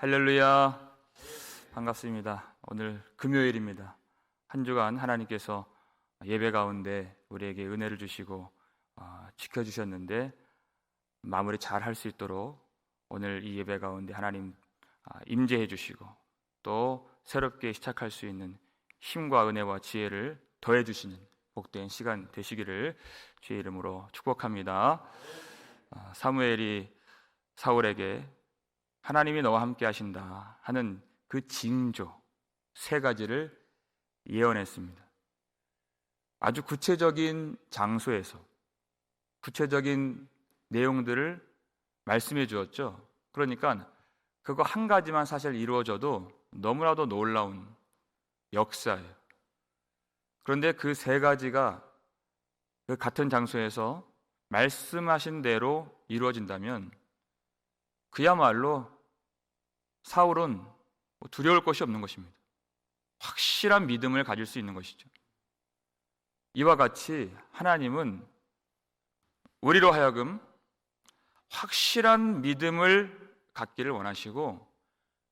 할렐루야. 반갑습니다. 오늘 금요일입니다. 한 주간 하나님께서 예배 가운데 우리에게 은혜를 주시고 지켜주셨는데 마무리 잘 할 수 있도록 오늘 이 예배 가운데 하나님 임재해 주시고 또 새롭게 시작할 수 있는 힘과 은혜와 지혜를 더해 주시는 복된 시간 되시기를 주의 이름으로 축복합니다. 사무엘이 사울에게 하나님이 너와 함께 하신다 하는 그 징조 세 가지를 예언했습니다. 아주 구체적인 장소에서 구체적인 내용들을 말씀해 주었죠. 그러니까 그거 한 가지만 사실 이루어져도 너무나도 놀라운 역사예요. 그런데 그 세 가지가 그 같은 장소에서 말씀하신 대로 이루어진다면 그야말로 사울은 두려울 것이 없는 것입니다. 확실한 믿음을 가질 수 있는 것이죠. 이와 같이 하나님은 우리로 하여금 확실한 믿음을 갖기를 원하시고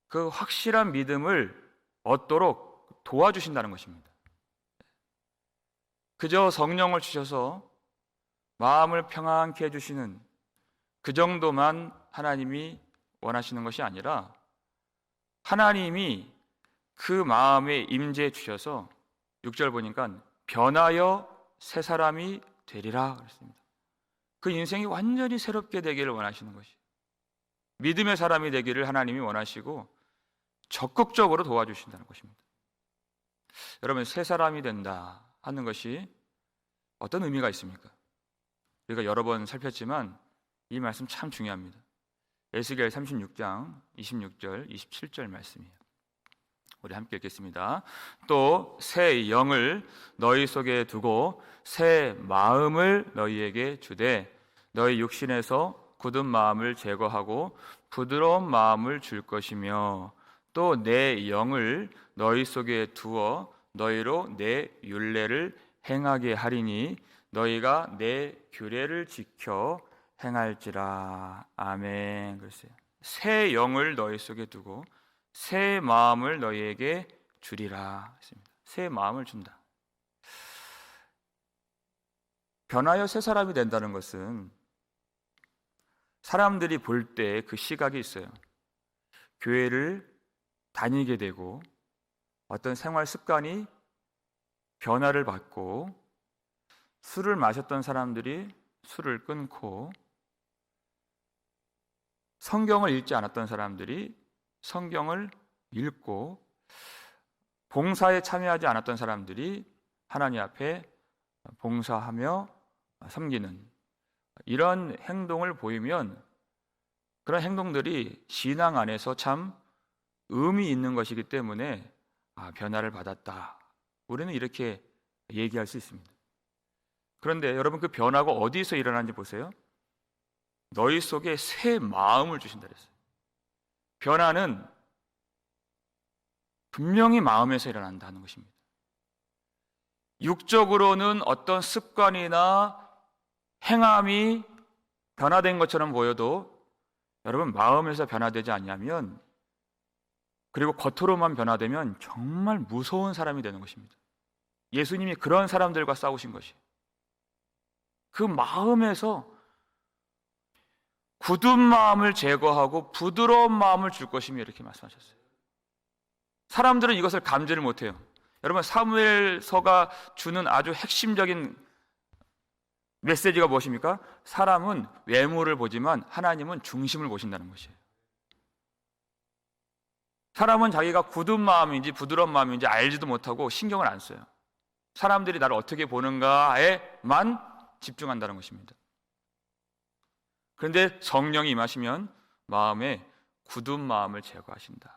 그 확실한 믿음을 얻도록 도와주신다는 것입니다. 그저 성령을 주셔서 마음을 평안케 해주시는 그 정도만 하나님이 원하시는 것이 아니라 하나님이 그 마음에 임재해 주셔서 6절 보니까 변하여 새 사람이 되리라 그랬습니다. 그 인생이 완전히 새롭게 되기를 원하시는 것이 믿음의 사람이 되기를 하나님이 원하시고 적극적으로 도와주신다는 것입니다. 여러분, 새 사람이 된다 하는 것이 어떤 의미가 있습니까? 우리가 여러 번 살폈지만 이 말씀 참 중요합니다. 에스겔 36장 26절 27절 말씀이에요. 우리 함께 읽겠습니다. 또 새 영을 너희 속에 두고 새 마음을 너희에게 주되 너희 육신에서 굳은 마음을 제거하고 부드러운 마음을 줄 것이며 또 내 영을 너희 속에 두어 너희로 내 율례를 행하게 하리니 너희가 내 규례를 지켜 행할지라. 아멘. 글쎄요. 새 영을 너희 속에 두고 새 마음을 너희에게 주리라 했습니다. 새 마음을 준다. 변하여 새 사람이 된다는 것은 사람들이 볼 때 그 시각이 있어요. 교회를 다니게 되고 어떤 생활 습관이 변화를 받고 술을 마셨던 사람들이 술을 끊고 성경을 읽지 않았던 사람들이 성경을 읽고 봉사에 참여하지 않았던 사람들이 하나님 앞에 봉사하며 섬기는 이런 행동을 보이면 그런 행동들이 신앙 안에서 참 의미 있는 것이기 때문에 변화를 받았다. 우리는 이렇게 얘기할 수 있습니다. 그런데 여러분, 그 변화가 어디서 일어나는지 보세요. 너희 속에 새 마음을 주신다 그랬어요. 변화는 분명히 마음에서 일어난다는 것입니다. 육적으로는 어떤 습관이나 행함이 변화된 것처럼 보여도 여러분, 마음에서 변화되지 않냐면 그리고 겉으로만 변화되면 정말 무서운 사람이 되는 것입니다. 예수님이 그런 사람들과 싸우신 것이 그 마음에서 굳은 마음을 제거하고 부드러운 마음을 줄 것이며 이렇게 말씀하셨어요. 사람들은 이것을 감지를 못해요. 여러분, 사무엘서가 주는 아주 핵심적인 메시지가 무엇입니까? 사람은 외모를 보지만 하나님은 중심을 보신다는 것이에요. 사람은 자기가 굳은 마음인지 부드러운 마음인지 알지도 못하고 신경을 안 써요. 사람들이 나를 어떻게 보는가에만 집중한다는 것입니다. 그런데 성령이 임하시면 마음에 굳은 마음을 제거하신다.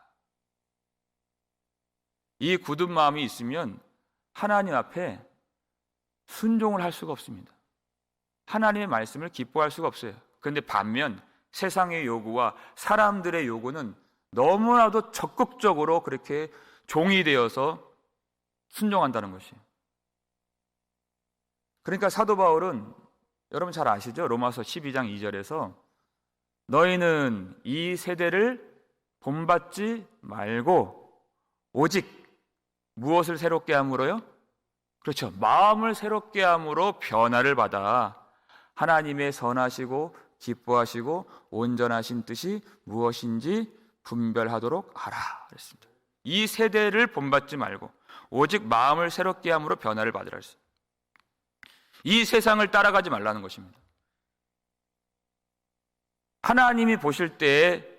이 굳은 마음이 있으면 하나님 앞에 순종을 할 수가 없습니다. 하나님의 말씀을 기뻐할 수가 없어요. 그런데 반면 세상의 요구와 사람들의 요구는 너무나도 적극적으로 그렇게 종이 되어서 순종한다는 것이에요. 그러니까 사도 바울은 여러분 잘 아시죠? 로마서 12장 2절에서 너희는 이 세대를 본받지 말고 오직 무엇을 새롭게 함으로요? 그렇죠. 마음을 새롭게 함으로 변화를 받아 하나님의 선하시고 기뻐하시고 온전하신 뜻이 무엇인지 분별하도록 하라 그랬습니다. 이 세대를 본받지 말고 오직 마음을 새롭게 함으로 변화를 받으라 했어요. 이 세상을 따라가지 말라는 것입니다. 하나님이 보실 때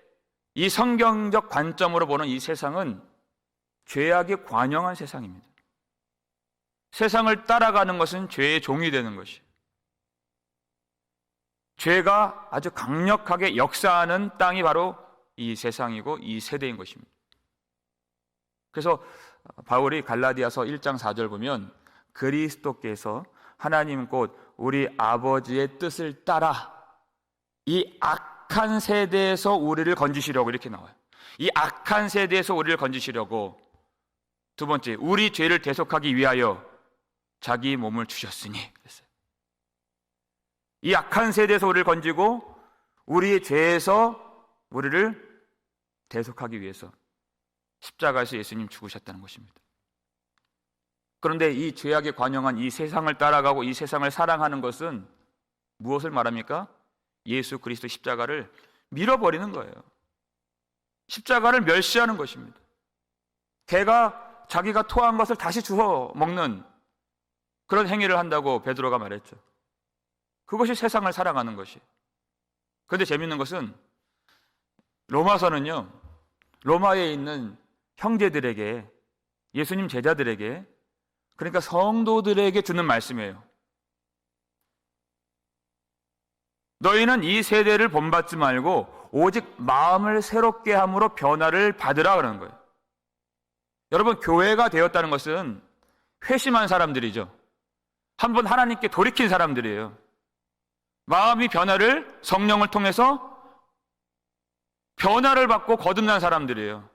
이 성경적 관점으로 보는 이 세상은 죄악에 관영한 세상입니다. 세상을 따라가는 것은 죄의 종이 되는 것이에요. 죄가 아주 강력하게 역사하는 땅이 바로 이 세상이고 이 세대인 것입니다. 그래서 바울이 갈라디아서 1장 4절 보면 그리스도께서 하나님 곧 우리 아버지의 뜻을 따라 이 악한 세대에서 우리를 건지시려고 이렇게 나와요. 이 악한 세대에서 우리를 건지시려고 두 번째, 우리 죄를 대속하기 위하여 자기 몸을 주셨으니 그랬어요. 이 악한 세대에서 우리를 건지고 우리의 죄에서 우리를 대속하기 위해서 십자가에서 예수님 죽으셨다는 것입니다. 그런데 이 죄악에 관영한 이 세상을 따라가고 이 세상을 사랑하는 것은 무엇을 말합니까? 예수 그리스도 십자가를 밀어버리는 거예요. 십자가를 멸시하는 것입니다. 개가 자기가 토한 것을 다시 주워 먹는 그런 행위를 한다고 베드로가 말했죠. 그것이 세상을 사랑하는 것이. 그런데 재밌는 것은 로마서는요, 로마에 있는 형제들에게, 예수님 제자들에게, 그러니까 성도들에게 주는 말씀이에요. 너희는 이 세대를 본받지 말고 오직 마음을 새롭게 함으로 변화를 받으라 그러는 거예요. 여러분, 교회가 되었다는 것은 회심한 사람들이죠. 한번 하나님께 돌이킨 사람들이에요. 마음이 변화를 성령을 통해서 변화를 받고 거듭난 사람들이에요.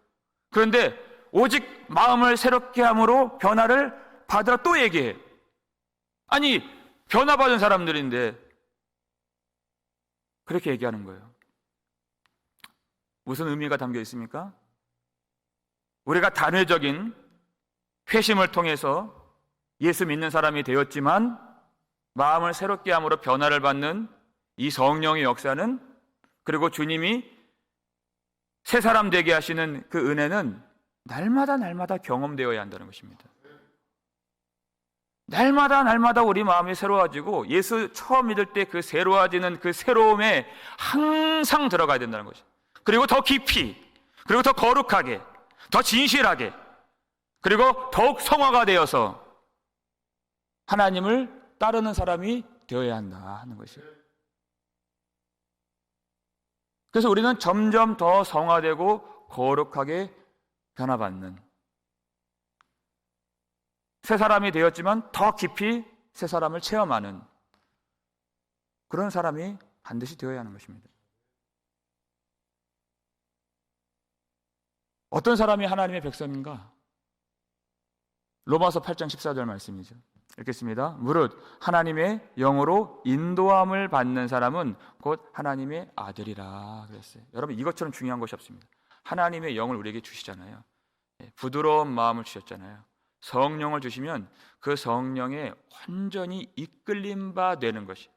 그런데 오직 마음을 새롭게 함으로 변화를 받으라 또 얘기해. 아니, 변화받은 사람들인데 그렇게 얘기하는 거예요. 무슨 의미가 담겨 있습니까? 우리가 단회적인 회심을 통해서 예수 믿는 사람이 되었지만 마음을 새롭게 함으로 변화를 받는 이 성령의 역사는, 그리고 주님이 새 사람 되게 하시는 그 은혜는 날마다 경험되어야 한다는 것입니다. 날마다 우리 마음이 새로워지고 예수 처음 믿을 때 그 새로워지는 그 새로움에 항상 들어가야 된다는 것이죠. 그리고 더 깊이, 그리고 더 거룩하게, 더 진실하게, 그리고 더욱 성화가 되어서 하나님을 따르는 사람이 되어야 한다 하는 것이에요. 그래서 우리는 점점 더 성화되고 거룩하게 변화받는 새 사람이 되었지만 더 깊이 새 사람을 체험하는 그런 사람이 반드시 되어야 하는 것입니다. 어떤 사람이 하나님의 백성인가? 로마서 8장 14절 말씀이죠. 읽겠습니다. 무릇 하나님의 영으로 인도함을 받는 사람은 곧 하나님의 아들이라 그랬어요. 여러분, 이것처럼 중요한 것이 없습니다. 하나님의 영을 우리에게 주시잖아요. 부드러운 마음을 주셨잖아요. 성령을 주시면 그 성령에 완전히 이끌림 바 되는 것이.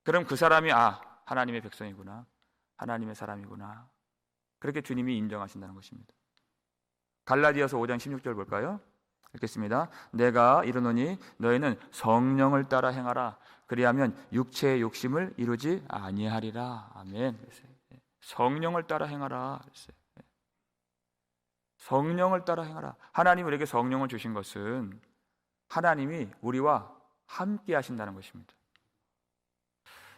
그럼 그 사람이 하나님의 백성이구나, 하나님의 사람이구나, 그렇게 주님이 인정하신다는 것입니다. 갈라디아서 5장 16절 볼까요? 읽겠습니다. 내가 이르노니 너희는 성령을 따라 행하라. 그리하면 육체의 욕심을 이루지 아니하리라. 아멘. 성령을 따라 행하라. 성령을 따라 행하라. 하나님 우리에게 성령을 주신 것은 하나님이 우리와 함께 하신다는 것입니다.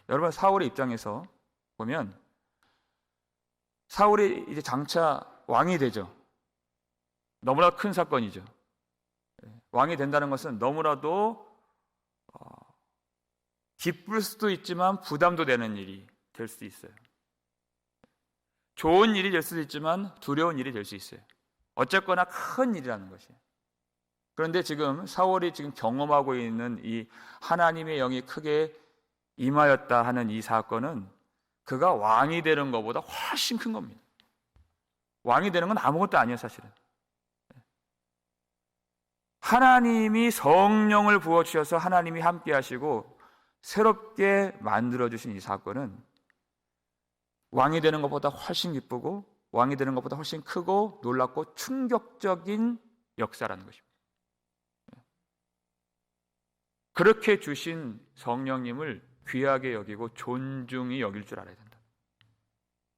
여러분, 사울의 입장에서 보면 사울이 이제 장차 왕이 되죠. 너무나 큰 사건이죠. 왕이 된다는 것은 너무나도 기쁠 수도 있지만 부담도 되는 일이 될 수도 있어요. 좋은 일이 될 수도 있지만 두려운 일이 될 수 있어요. 어쨌거나 큰 일이라는 것이에요. 그런데 지금 사울이 지금 경험하고 있는 이 하나님의 영이 크게 임하였다 하는 이 사건은 그가 왕이 되는 것보다 훨씬 큰 겁니다. 왕이 되는 건 아무것도 아니에요, 사실은. 하나님이 성령을 부어주셔서 하나님이 함께 하시고 새롭게 만들어주신 이 사건은 왕이 되는 것보다 훨씬 기쁘고 왕이 되는 것보다 훨씬 크고 놀랍고 충격적인 역사라는 것입니다. 그렇게 주신 성령님을 귀하게 여기고 존중히 여길 줄 알아야 된다.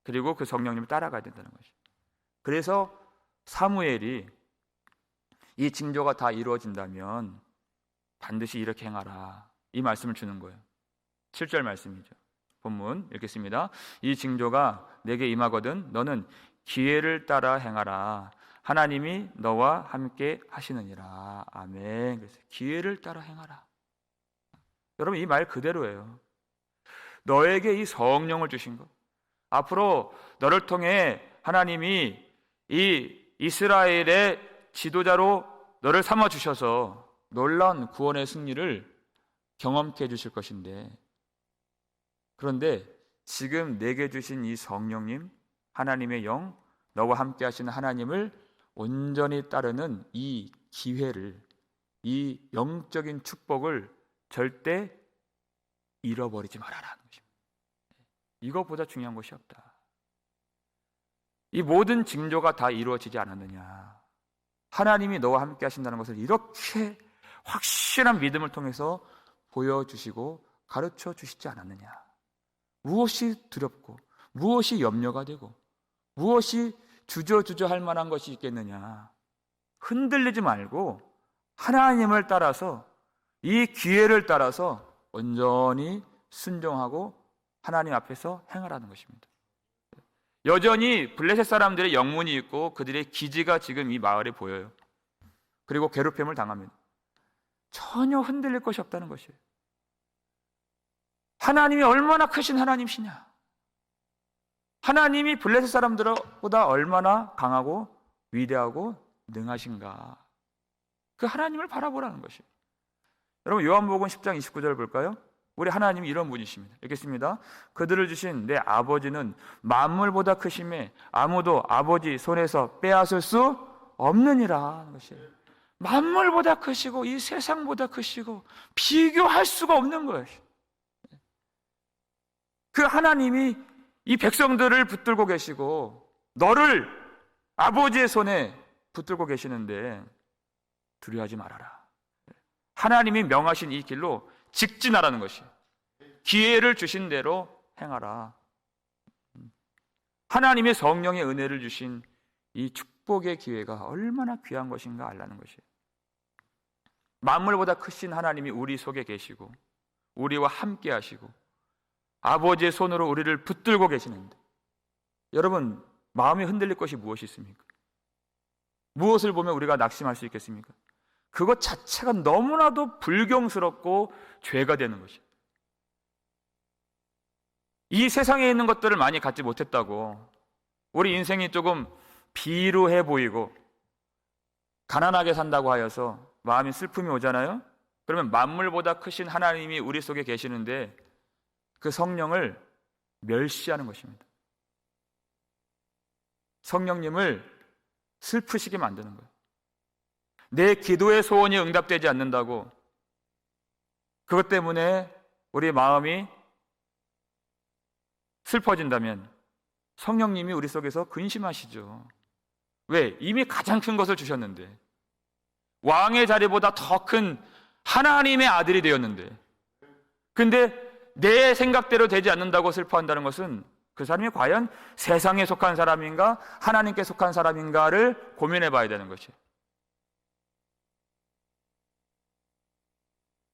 그리고 그 성령님을 따라가야 된다는 것입니다. 그래서 사무엘이 이 징조가 다 이루어진다면 반드시 이렇게 행하라, 이 말씀을 주는 거예요. 7절 말씀이죠. 본문 읽겠습니다. 이 징조가 내게 임하거든 너는 기회를 따라 행하라. 하나님이 너와 함께 하시느니라. 아멘. 그래서 기회를 따라 행하라. 여러분, 이 말 그대로예요. 너에게 이 성령을 주신 것, 앞으로 너를 통해 하나님이 이 이스라엘의 지도자로 너를 삼아 주셔서 놀라운 구원의 승리를 경험케 해주실 것인데, 그런데 지금 내게 주신 이 성령님, 하나님의 영, 너와 함께 하시는 하나님을 온전히 따르는 이 기회를, 이 영적인 축복을 절대 잃어버리지 말아라는 것입니다. 이것보다 중요한 것이 없다. 이 모든 징조가 다 이루어지지 않았느냐? 하나님이 너와 함께 하신다는 것을 이렇게 확실한 믿음을 통해서 보여주시고 가르쳐 주시지 않았느냐? 무엇이 두렵고 무엇이 염려가 되고 무엇이 주저할 만한 것이 있겠느냐? 흔들리지 말고 하나님을 따라서, 이 기회를 따라서 온전히 순종하고 하나님 앞에서 행하라는 것입니다. 여전히 블레셋 사람들의 영문이 있고 그들의 기지가 지금 이 마을에 보여요. 그리고 괴롭힘을 당합니다. 전혀 흔들릴 것이 없다는 것이에요. 하나님이 얼마나 크신 하나님이시냐? 하나님이 블레셋 사람들보다 얼마나 강하고 위대하고 능하신가? 그 하나님을 바라보라는 것이에요. 여러분, 요한복음 10장 29절 볼까요? 우리 하나님이 이런 분이십니다. 읽겠습니다. 그들을 주신 내 아버지는 만물보다 크심에 아무도 아버지 손에서 빼앗을 수 없느니라 하는 것이에요. 만물보다 크시고 이 세상보다 크시고 비교할 수가 없는 거예요. 그 하나님이 이 백성들을 붙들고 계시고 너를 아버지의 손에 붙들고 계시는데 두려워하지 말아라. 하나님이 명하신 이 길로 직진하라는 것이에요. 기회를 주신 대로 행하라. 하나님의 성령의 은혜를 주신 이 축복의 기회가 얼마나 귀한 것인가 알라는 것이에요. 만물보다 크신 하나님이 우리 속에 계시고 우리와 함께 하시고 아버지의 손으로 우리를 붙들고 계시는데, 여러분, 마음이 흔들릴 것이 무엇이 있습니까? 무엇을 보면 우리가 낙심할 수 있겠습니까? 그것 자체가 너무나도 불경스럽고 죄가 되는 것이에요. 이 세상에 있는 것들을 많이 갖지 못했다고 우리 인생이 조금 비루해 보이고 가난하게 산다고 하여서 마음이 슬픔이 오잖아요? 그러면 만물보다 크신 하나님이 우리 속에 계시는데 그 성령을 멸시하는 것입니다. 성령님을 슬프시게 만드는 거예요. 내 기도의 소원이 응답되지 않는다고, 그것 때문에 우리 마음이 슬퍼진다면 성령님이 우리 속에서 근심하시죠. 왜? 이미 가장 큰 것을 주셨는데, 왕의 자리보다 더 큰 하나님의 아들이 되었는데, 근데 내 생각대로 되지 않는다고 슬퍼한다는 것은 그 사람이 과연 세상에 속한 사람인가 하나님께 속한 사람인가를 고민해 봐야 되는 것이에요.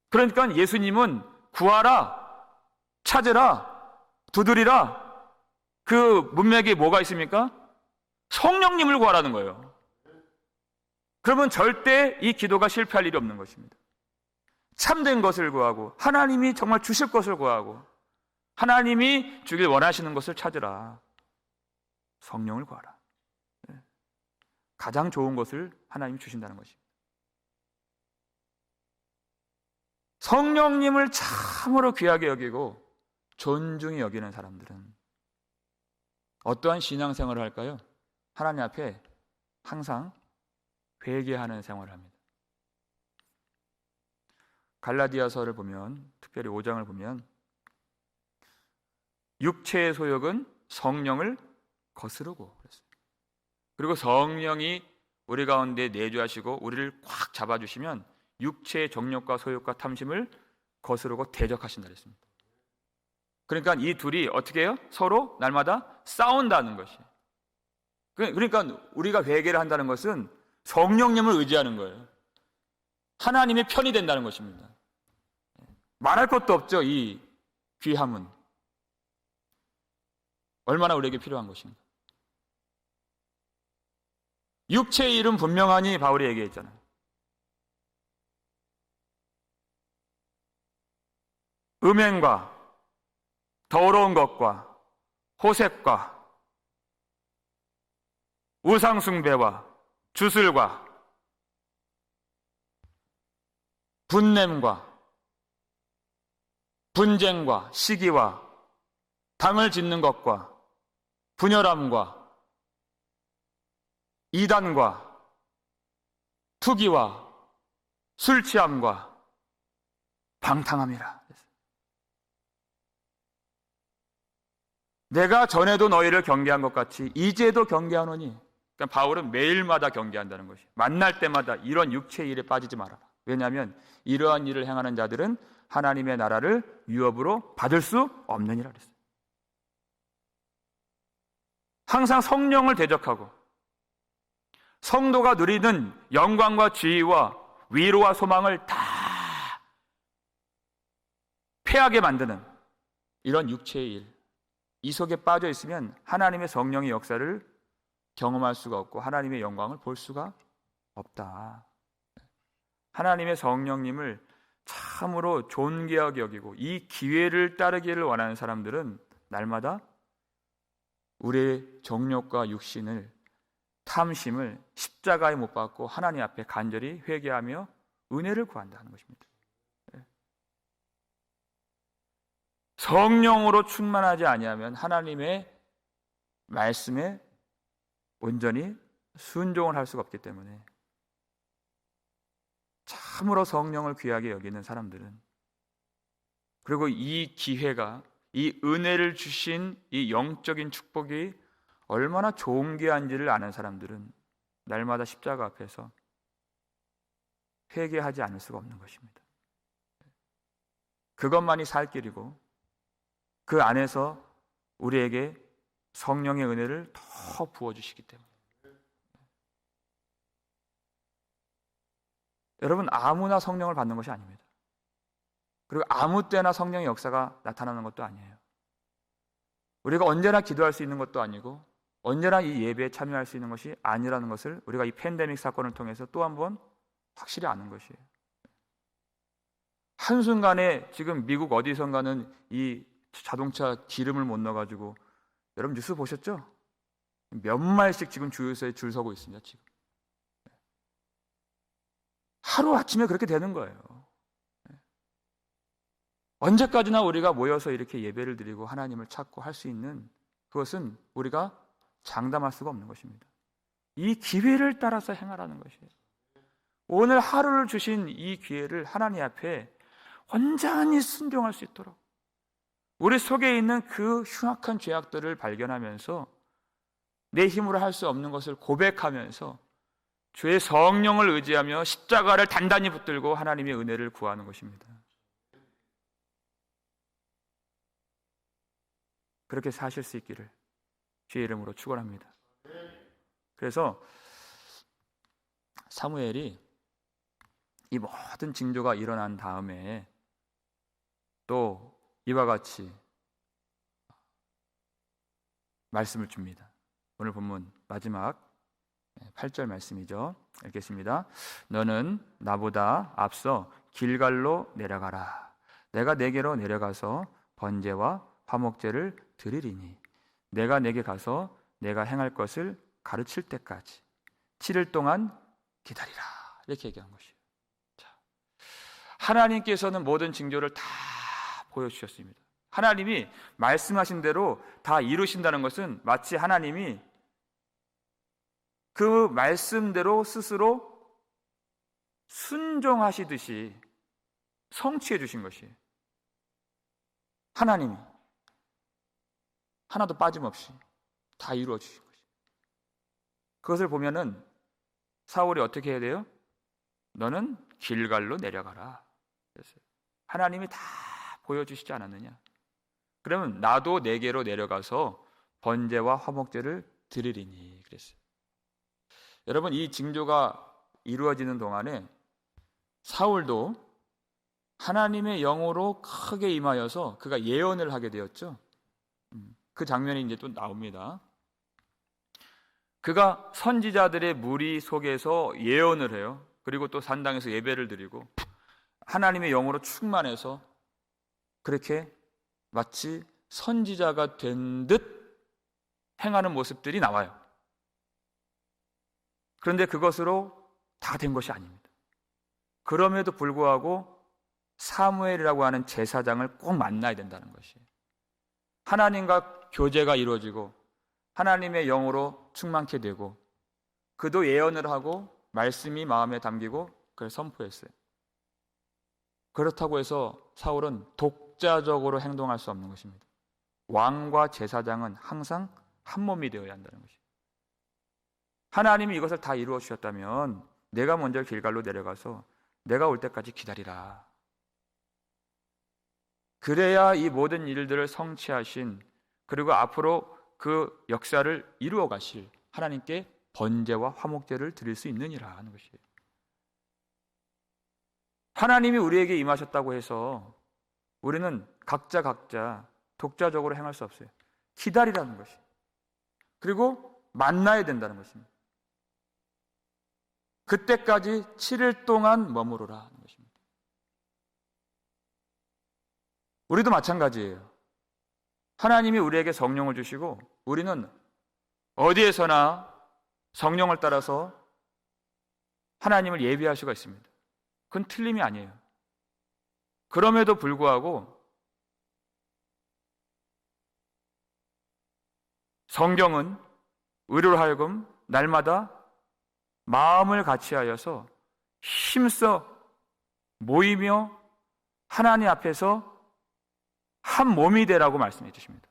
그러니까 예수님은 구하라, 찾으라, 두드리라, 그 문맥에 뭐가 있습니까? 성령님을 구하라는 거예요. 그러면 절대 이 기도가 실패할 일이 없는 것입니다. 참된 것을 구하고 하나님이 정말 주실 것을 구하고 하나님이 주길 원하시는 것을 찾으라. 성령을 구하라. 가장 좋은 것을 하나님이 주신다는 것입니다. 성령님을 참으로 귀하게 여기고 존중히 여기는 사람들은 어떠한 신앙생활을 할까요? 하나님 앞에 항상 회개하는 생활을 합니다. 갈라디아서를 보면, 특별히 5장을 보면 육체의 소욕은 성령을 거스르고 그랬어요. 그리고 성령이 우리 가운데 내주하시고 우리를 꽉 잡아주시면 육체의 정욕과 소욕과 탐심을 거스르고 대적하신다 그랬습니다. 그러니까 이 둘이 어떻게 해요? 서로 날마다 싸운다는 것이에요. 그러니까 우리가 회개를 한다는 것은 성령님을 의지하는 거예요. 하나님의 편이 된다는 것입니다. 말할 것도 없죠. 이 귀함은 얼마나 우리에게 필요한 것인가. 육체의 일은 분명하니 바울이 얘기했잖아요. 음행과 더러운 것과 호색과 우상숭배와 주술과 분냄과 분쟁과 시기와 당을 짓는 것과 분열함과 이단과 투기와 술취함과 방탕함이라. 내가 전에도 너희를 경계한 것 같이 이제도 경계하노니. 그러니까 바울은 매일마다 경계한다는 것이, 만날 때마다 이런 육체의 일에 빠지지 말아라. 왜냐하면 이러한 일을 행하는 자들은 하나님의 나라를 유업으로 받을 수 없느니라 그랬어요. 항상 성령을 대적하고 성도가 누리는 영광과 지위와 위로와 소망을 다 패하게 만드는 이런 육체의 일, 이 속에 빠져 있으면 하나님의 성령의 역사를 경험할 수가 없고 하나님의 영광을 볼 수가 없다. 하나님의 성령님을 참으로 존귀하게 여기고 이 기회를 따르기를 원하는 사람들은 날마다 우리의 정욕과 육신을, 탐심을 십자가에 못 박고 하나님 앞에 간절히 회개하며 은혜를 구한다는 것입니다. 성령으로 충만하지 아니하면 하나님의 말씀에 온전히 순종을 할 수가 없기 때문에 참으로 성령을 귀하게 여기는 사람들은, 그리고 이 기회가, 이 은혜를 주신 이 영적인 축복이 얼마나 존귀한지를 아는 사람들은 날마다 십자가 앞에서 회개하지 않을 수가 없는 것입니다. 그것만이 살 길이고 그 안에서 우리에게 성령의 은혜를 더 부어주시기 때문에. 여러분, 아무나 성령을 받는 것이 아닙니다. 그리고 아무 때나 성령의 역사가 나타나는 것도 아니에요. 우리가 언제나 기도할 수 있는 것도 아니고 언제나 이 예배에 참여할 수 있는 것이 아니라는 것을 우리가 이 팬데믹 사건을 통해서 또 한 번 확실히 아는 것이에요. 한순간에 지금 미국 어디선가는 이 자동차 기름을 못 넣어가지고, 여러분 뉴스 보셨죠? 몇 마일씩 지금 주유소에 줄 서고 있습니다. 지금 하루아침에 그렇게 되는 거예요. 언제까지나 우리가 모여서 이렇게 예배를 드리고 하나님을 찾고 할 수 있는 그것은 우리가 장담할 수가 없는 것입니다. 이 기회를 따라서 행하라는 것이에요. 오늘 하루를 주신 이 기회를 하나님 앞에 온전히 순종할 수 있도록 우리 속에 있는 그 흉악한 죄악들을 발견하면서 내 힘으로 할 수 없는 것을 고백하면서 주의 성령을 의지하며 십자가를 단단히 붙들고 하나님의 은혜를 구하는 것입니다. 그렇게 사실 수 있기를 주의 이름으로 축원합니다. 그래서 사무엘이 이 모든 징조가 일어난 다음에 또 이와 같이 말씀을 줍니다. 오늘 본문 마지막 8절 말씀이죠. 읽겠습니다. 너는 나보다 앞서 길갈로 내려가라. 내가 내게로 내려가서 번제와 화목제를 드리리니 내가 내게 가서 내가 행할 것을 가르칠 때까지 7일 동안 기다리라. 이렇게 얘기한 것이에요. 자, 하나님께서는 모든 징조를 다 보여주셨습니다. 하나님이 말씀하신 대로 다 이루신다는 것은 마치 하나님이 그 말씀대로 스스로 순종하시듯이 성취해 주신 것이에요. 하나님이 하나도 빠짐없이 다 이루어 주신 것이에요. 그것을 보면은 사울이 어떻게 해야 돼요? 너는 길갈로 내려가라 그랬어요. 하나님이 다 보여주시지 않았느냐? 그러면 나도 내게로 내려가서 번제와 화목제를 드리리니 그랬어요. 여러분, 이 징조가 이루어지는 동안에 사울도 하나님의 영으로 크게 임하여서 그가 예언을 하게 되었죠. 그 장면이 이제 또 나옵니다. 그가 선지자들의 무리 속에서 예언을 해요. 그리고 또 산당에서 예배를 드리고 하나님의 영으로 충만해서 그렇게 마치 선지자가 된 듯 행하는 모습들이 나와요. 그런데 그것으로 다 된 것이 아닙니다. 그럼에도 불구하고 사무엘이라고 하는 제사장을 꼭 만나야 된다는 것이에요. 하나님과 교제가 이루어지고 하나님의 영으로 충만케 되고 그도 예언을 하고 말씀이 마음에 담기고 그걸 선포했어요. 그렇다고 해서 사울은 독자적으로 행동할 수 없는 것입니다. 왕과 제사장은 항상 한 몸이 되어야 한다는 것이에요. 하나님이 이것을 다 이루어 주셨다면 내가 먼저 길갈로 내려가서 내가 올 때까지 기다리라. 그래야 이 모든 일들을 성취하신 그리고 앞으로 그 역사를 이루어 가실 하나님께 번제와 화목제를 드릴 수 있느니라 하는 것이에요. 하나님이 우리에게 임하셨다고 해서 우리는 각자 독자적으로 행할 수 없어요. 기다리라는 것이에요. 그리고 만나야 된다는 것입니다. 그때까지 7일 동안 머무르라 하는 것입니다. 우리도 마찬가지예요. 하나님이 우리에게 성령을 주시고 우리는 어디에서나 성령을 따라서 하나님을 예배할 수가 있습니다. 그건 틀림이 아니에요. 그럼에도 불구하고 성경은 우리로 하여금 날마다 마음을 같이하여서 힘써 모이며 하나님 앞에서 한 몸이 되라고 말씀해 주십니다.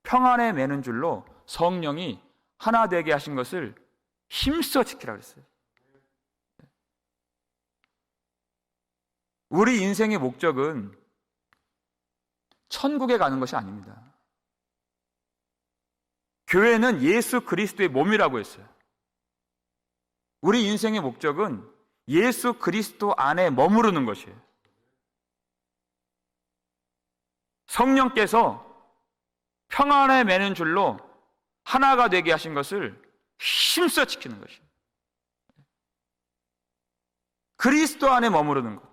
평안에 매는 줄로 성령이 하나 되게 하신 것을 힘써 지키라 그랬어요. 우리 인생의 목적은 천국에 가는 것이 아닙니다. 교회는 예수 그리스도의 몸이라고 했어요. 우리 인생의 목적은 예수 그리스도 안에 머무르는 것이에요. 성령께서 평안에 매는 줄로 하나가 되게 하신 것을 힘써 지키는 것이에요. 그리스도 안에 머무르는 것.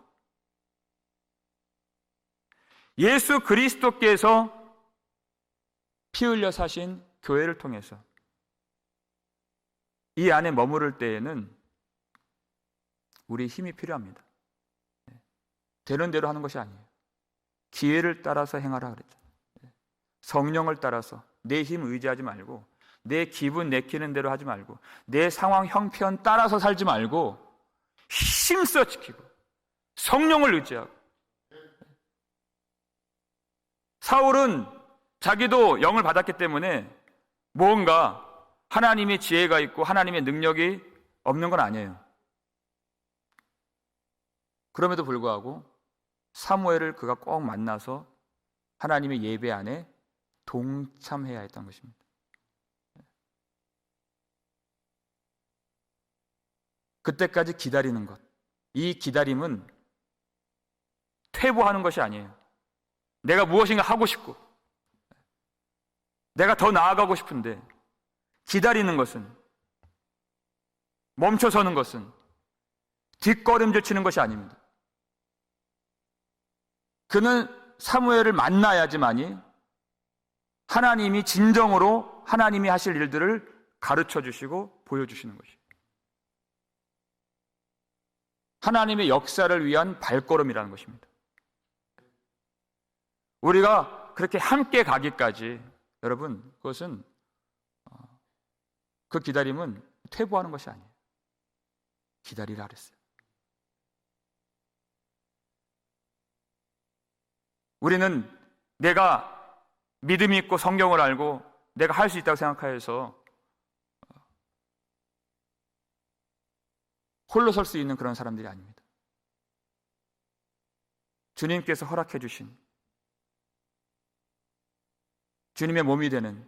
예수 그리스도께서 피 흘려 사신 교회를 통해서 이 안에 머무를 때에는 우리 힘이 필요합니다. 되는 대로 하는 것이 아니에요. 기회를 따라서 행하라 그랬죠. 성령을 따라서 내 힘 의지하지 말고 내 기분 내키는 대로 하지 말고 내 상황 형편 따라서 살지 말고 힘써 지키고 성령을 의지하고. 사울은 자기도 영을 받았기 때문에 뭔가 하나님의 지혜가 있고 하나님의 능력이 없는 건 아니에요. 그럼에도 불구하고 사무엘을 그가 꼭 만나서 하나님의 예배 안에 동참해야 했던 것입니다. 그때까지 기다리는 것, 이 기다림은 퇴보하는 것이 아니에요. 내가 무엇인가 하고 싶고 내가 더 나아가고 싶은데 기다리는 것은, 멈춰서는 것은 뒷걸음질 치는 것이 아닙니다. 그는 사무엘을 만나야지만이 하나님이 진정으로 하나님이 하실 일들을 가르쳐 주시고 보여주시는 것이에요. 하나님의 역사를 위한 발걸음이라는 것입니다. 우리가 그렇게 함께 가기까지, 여러분, 그것은 그 기다림은 퇴보하는 것이 아니에요. 기다리라 그랬어요. 우리는 내가 믿음이 있고 성경을 알고 내가 할 수 있다고 생각해서 홀로 설 수 있는 그런 사람들이 아닙니다. 주님께서 허락해 주신 주님의 몸이 되는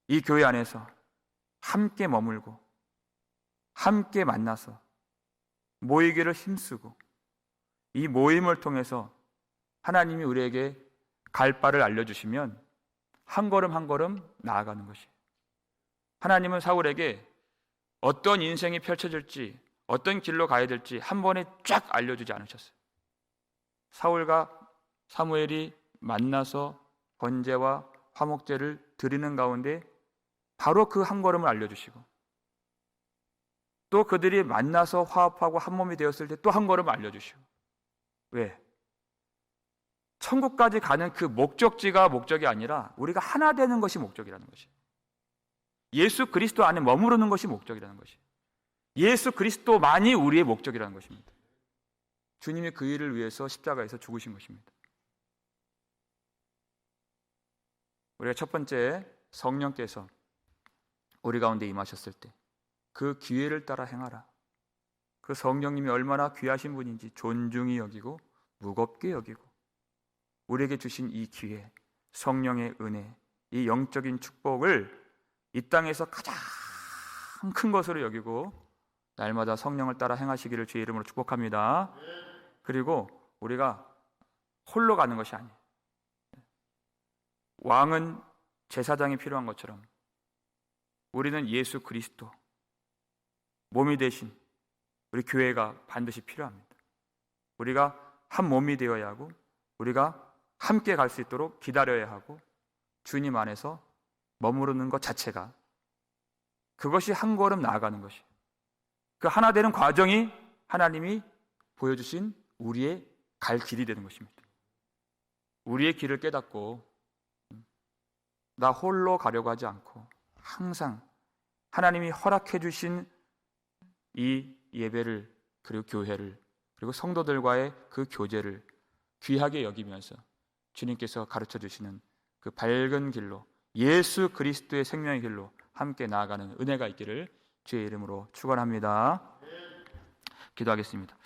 이 교회 안에서 함께 머물고 함께 만나서 모이기를 힘쓰고 이 모임을 통해서 하나님이 우리에게 갈 바를 알려주시면 한 걸음 한 걸음 나아가는 것이에요. 하나님은 사울에게 어떤 인생이 펼쳐질지 어떤 길로 가야 될지 한 번에 쫙 알려주지 않으셨어요. 사울과 사무엘이 만나서 번제와 화목제를 드리는 가운데 바로 그 한 걸음을 알려주시고 또 그들이 만나서 화합하고 한 몸이 되었을 때 또 한 걸음 알려주시고 왜? 천국까지 가는 그 목적지가 목적이 아니라 우리가 하나 되는 것이 목적이라는 것이 예수 그리스도 안에 머무르는 것이 목적이라는 것이 예수 그리스도만이 우리의 목적이라는 것입니다. 주님이 그 일을 위해서 십자가에서 죽으신 것입니다. 우리가 첫 번째 성령께서 우리 가운데 임하셨을 때 그 기회를 따라 행하라. 그 성령님이 얼마나 귀하신 분인지 존중히 여기고 무겁게 여기고 우리에게 주신 이 기회, 성령의 은혜, 이 영적인 축복을 이 땅에서 가장 큰 것으로 여기고 날마다 성령을 따라 행하시기를 주의 이름으로 축복합니다. 그리고 우리가 홀로 가는 것이 아니에요. 왕은 제사장이 필요한 것처럼 우리는 예수 그리스도 몸이 되신 우리 교회가 반드시 필요합니다. 우리가 한 몸이 되어야 하고 우리가 함께 갈 수 있도록 기다려야 하고 주님 안에서 머무르는 것 자체가 그것이 한 걸음 나아가는 것이 그 하나 되는 과정이 하나님이 보여주신 우리의 갈 길이 되는 것입니다. 우리의 길을 깨닫고 나 홀로 가려고 하지 않고 항상 하나님이 허락해 주신 이 예배를 그리고 교회를 그리고 성도들과의 그 교제를 귀하게 여기면서 주님께서 가르쳐 주시는 그 밝은 길로 예수 그리스도의 생명의 길로 함께 나아가는 은혜가 있기를 주의 이름으로 축원합니다. 기도하겠습니다.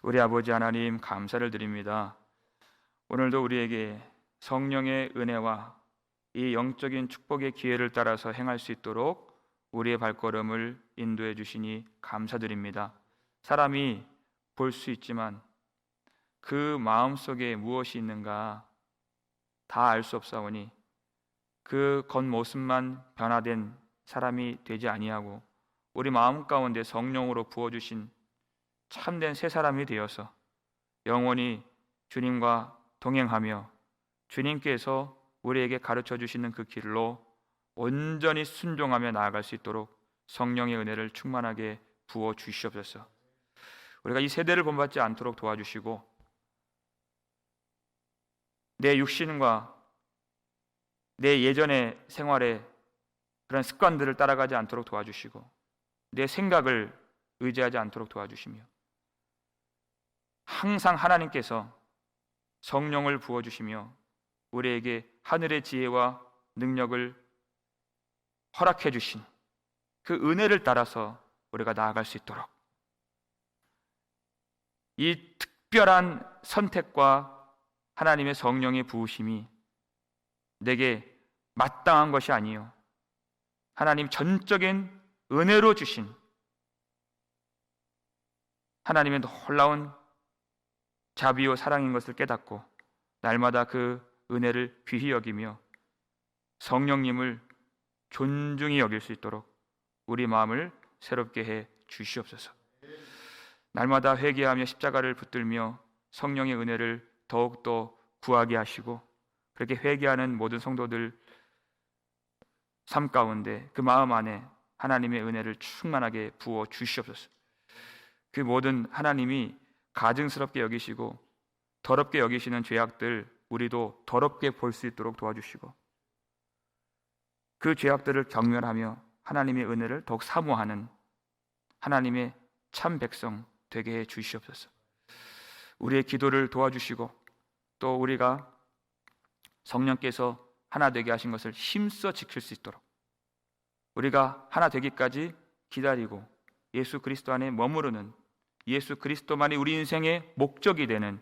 우리 아버지 하나님 감사를 드립니다. 오늘도 우리에게 성령의 은혜와 이 영적인 축복의 기회를 따라서 행할 수 있도록 우리의 발걸음을 인도해 주시니 감사드립니다. 사람이 볼 수 있지만 그 마음속에 무엇이 있는가 다 알 수 없사오니 그 겉모습만 변화된 사람이 되지 아니하고 우리 마음 가운데 성령으로 부어주신 참된 새 사람이 되어서 영원히 주님과 동행하며 주님께서 우리에게 가르쳐 주시는 그 길로 온전히 순종하며 나아갈 수 있도록 성령의 은혜를 충만하게 부어 주시옵소서. 우리가 이 세대를 본받지 않도록 도와주시고 내 육신과 내 예전의 생활의 그런 습관들을 따라가지 않도록 도와주시고 내 생각을 의지하지 않도록 도와주시며 항상 하나님께서 성령을 부어주시며 우리에게 하늘의 지혜와 능력을 허락해 주신 그 은혜를 따라서 우리가 나아갈 수 있도록 이 특별한 선택과 하나님의 성령의 부으심이 내게 마땅한 것이 아니요 하나님 전적인 은혜로 주신 하나님의 놀라운 자비와 사랑인 것을 깨닫고 날마다 그 은혜를 귀히 여기며 성령님을 존중히 여길 수 있도록 우리 마음을 새롭게 해 주시옵소서. 날마다 회개하며 십자가를 붙들며 성령의 은혜를 더욱더 구하게 하시고 그렇게 회개하는 모든 성도들 삶 가운데 그 마음 안에 하나님의 은혜를 충만하게 부어 주시옵소서. 그 모든 하나님이 가증스럽게 여기시고 더럽게 여기시는 죄악들 우리도 더럽게 볼 수 있도록 도와주시고 그 죄악들을 경멸하며 하나님의 은혜를 더욱 사모하는 하나님의 참 백성 되게 해 주시옵소서. 우리의 기도를 도와주시고 또 우리가 성령께서 하나 되게 하신 것을 힘써 지킬 수 있도록 우리가 하나 되기까지 기다리고 예수 그리스도 안에 머무르는 예수 그리스도만이 우리 인생의 목적이 되는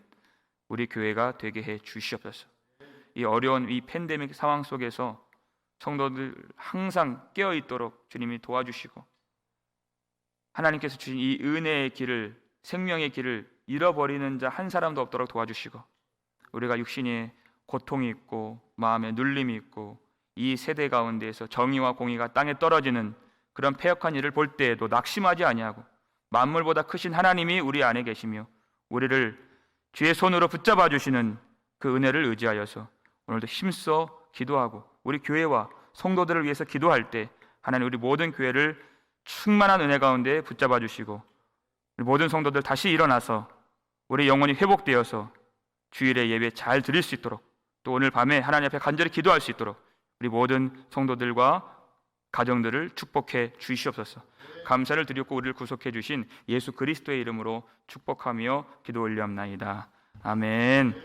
우리 교회가 되게 해 주시옵소서. 이 어려운 이 팬데믹 상황 속에서 성도들 항상 깨어 있도록 주님이 도와주시고 하나님께서 주신 이 은혜의 길을 생명의 길을 잃어버리는 자 한 사람도 없도록 도와주시고 우리가 육신의 고통이 있고 마음에 눌림이 있고 이 세대 가운데에서 정의와 공의가 땅에 떨어지는 그런 패역한 일을 볼 때에도 낙심하지 아니하고 만물보다 크신 하나님이 우리 안에 계시며 우리를 주의 손으로 붙잡아 주시는 그 은혜를 의지하여서 오늘도 힘써 기도하고 우리 교회와 성도들을 위해서 기도할 때 하나님 우리 모든 교회를 충만한 은혜 가운데 붙잡아 주시고 우리 모든 성도들 다시 일어나서 우리 영혼이 회복되어서 주일에 예배 잘 드릴 수 있도록 또 오늘 밤에 하나님 앞에 간절히 기도할 수 있도록 우리 모든 성도들과 가정들을 축복해 주시옵소서. 감사를 드리고 우리를 구속해 주신 예수 그리스도의 이름으로 축복하며 기도 올리옵나이다. 아멘.